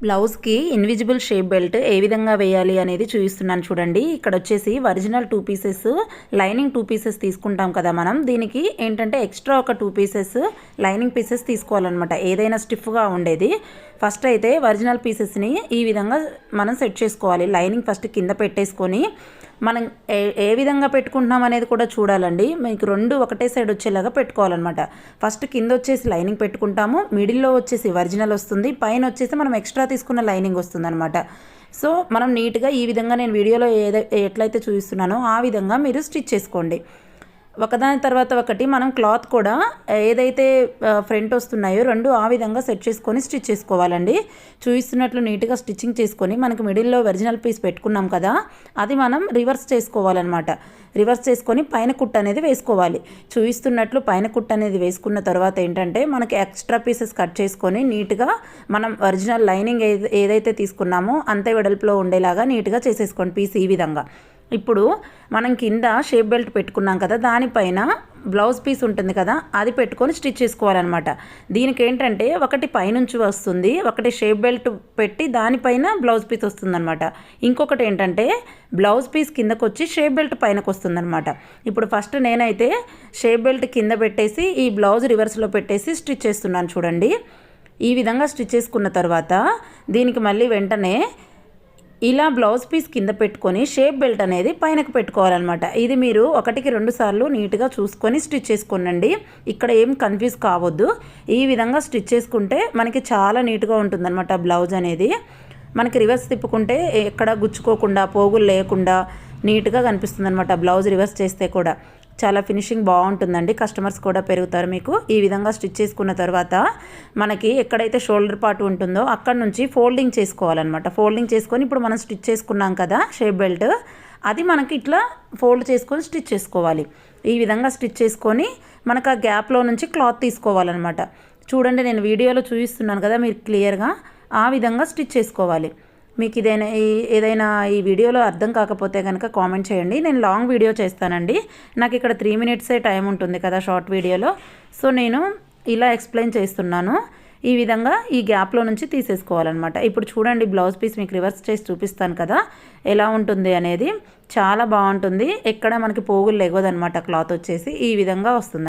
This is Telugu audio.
బ్లౌజ్కి ఇన్విజిబుల్ షేప్ బెల్ట్ ఏ విధంగా వేయాలి అనేది చూపిస్తున్నాను చూడండి. ఇక్కడ వచ్చేసి ఒరిజినల్ 2 పీసెస్ లైనింగ్ 2 పీసెస్ తీసుకుంటాం కదా మనం. దీనికి ఏంటంటే ఎక్స్ట్రా ఒక 2 పీసెస్ లైనింగ్ పీసెస్ తీసుకోవాలన్నమాట, ఏదైనా స్టిఫ్గా ఉండేది. ఫస్ట్ అయితే ఒరిజినల్ పీసెస్ని ఈ విధంగా మనం సెట్ చేసుకోవాలి. లైనింగ్ ఫస్ట్ కింద పెట్టేసుకొని మనం ఏ విధంగా పెట్టుకుంటున్నాం అనేది కూడా చూడాలండి. మీకు రెండు ఒకటే సైడ్ వచ్చేలాగా పెట్టుకోవాలన్నమాట. ఫస్ట్ కింద వచ్చేసి లైనింగ్ పెట్టుకుంటాము, మిడిల్లో వచ్చేసి ఒరిజినల్ వస్తుంది, పైన వచ్చేసి మనం ఎక్స్ట్రా తీసుకున్న లైనింగ్ వస్తుంది అనమాట. సో మనం నీట్గా ఈ విధంగా నేను వీడియోలో ఎట్లయితే చూపిస్తున్నానో ఆ విధంగా మీరు స్టిచ్ చేసుకోండి. ఒకదాని తర్వాత ఒకటి మనం క్లాత్ కూడా ఏదైతే ఫ్రంట్ వస్తున్నాయో రెండు ఆ విధంగా సెట్ చేసుకొని స్టిచ్ చేసుకోవాలండి. చూపిస్తున్నట్లు నీట్గా స్టిచ్చింగ్ చేసుకొని మనకి మిడిల్లో ఒరిజినల్ పీస్ పెట్టుకున్నాం కదా, అది మనం రివర్స్ చేసుకోవాలన్నమాట. రివర్స్ చేసుకొని పైన కుట్ అనేది వేసుకోవాలి. చూపిస్తున్నట్లు పైన కుట్ అనేది వేసుకున్న తర్వాత ఏంటంటే మనకి ఎక్స్ట్రా పీసెస్ కట్ చేసుకొని నీట్గా మనం ఒరిజినల్ లైనింగ్ ఏదైతే తీసుకున్నామో అంతే వెడల్పులో ఉండేలాగా నీట్గా చేసేసుకోండి పీస్ ఈ విధంగా. ఇప్పుడు మనం కింద షేప్ బెల్ట్ పెట్టుకున్నాం కదా, దానిపైన బ్లౌజ్ పీస్ ఉంటుంది కదా, అది పెట్టుకొని స్టిచ్ చేసుకోవాలన్నమాట. దీనికి ఏంటంటే ఒకటి పైనుంచి వస్తుంది, ఒకటి షేప్ బెల్ట్ పెట్టి దానిపైన బ్లౌజ్ పీస్ వస్తుందన్నమాట. ఇంకొకటి ఏంటంటే బ్లౌజ్ పీస్ కిందకు వచ్చి షేప్ బెల్ట్ పైనకు వస్తుందన్నమాట. ఇప్పుడు ఫస్ట్ నేనైతే షేప్ బెల్ట్ కింద పెట్టేసి ఈ బ్లౌజ్ రివర్స్లో పెట్టేసి స్టిచ్ చేస్తున్నాను చూడండి. ఈ విధంగా స్టిచ్ చేసుకున్న తర్వాత దీనికి మళ్ళీ వెంటనే ఇలా బ్లౌజ్ పీస్ కింద పెట్టుకొని షేప్ బెల్ట్ అనేది పైనకు పెట్టుకోవాలన్నమాట. ఇది మీరు 1కి 2 సార్లు నీట్గా చూసుకొని స్టిచ్ చేసుకోనండి. ఇక్కడ ఏం కన్ఫ్యూజ్ కావద్దు. ఈ విధంగా స్టిచ్ చేసుకుంటే మనకి చాలా నీట్గా ఉంటుందన్నమాట బ్లౌజ్ అనేది. మనకి రివర్స్ తిప్పుకుంటే ఎక్కడ గుచ్చుకోకుండా పోగులు లేకుండా నీట్గా కనిపిస్తుంది అనమాట. బ్లౌజ్ రివర్స్ చేస్తే కూడా చాలా ఫినిషింగ్ బాగుంటుందండి, కస్టమర్స్ కూడా పెరుగుతారు మీకు. ఈ విధంగా స్టిచ్ చేసుకున్న తర్వాత మనకి ఎక్కడైతే షోల్డర్ పార్ట్ ఉంటుందో అక్కడ నుంచి ఫోల్డింగ్ చేసుకోవాలన్నమాట. ఫోల్డింగ్ చేసుకొని ఇప్పుడు మనం స్టిచ్ చేసుకున్నాం కదా షేప్ బెల్ట్, అది మనకి ఇట్లా ఫోల్డ్ చేసుకొని స్టిచ్ చేసుకోవాలి. ఈ విధంగా స్టిచ్ చేసుకొని మనకు ఆ గ్యాప్లో నుంచి క్లాత్ తీసుకోవాలన్నమాట. చూడండి నేను వీడియోలో చూపిస్తున్నాను కదా, మీరు క్లియర్గా ఆ విధంగా స్టిచ్ చేసుకోవాలి. మీకు ఏదైనా ఈ వీడియోలో అర్థం కాకపోతే కనుక కామెంట్ చేయండి, నేను లాంగ్ వీడియో చేస్తానండి. నాకు ఇక్కడ 3 మినిట్సే టైం ఉంటుంది కదా షార్ట్ వీడియోలో. సో నేను ఇలా ఎక్స్ప్లెయిన్ చేస్తున్నాను. ఈ విధంగా ఈ గ్యాప్లో నుంచి తీసేసుకోవాలన్నమాట. ఇప్పుడు చూడండి బ్లౌజ్ పీస్ మీకు రివర్స్ చేసి చూపిస్తాను కదా ఎలా ఉంటుంది అనేది. చాలా బాగుంటుంది, ఎక్కడ మనకి పోగులు లేవదన్నమాట. క్లాత్ వచ్చేసి ఈ విధంగా వస్తుంది.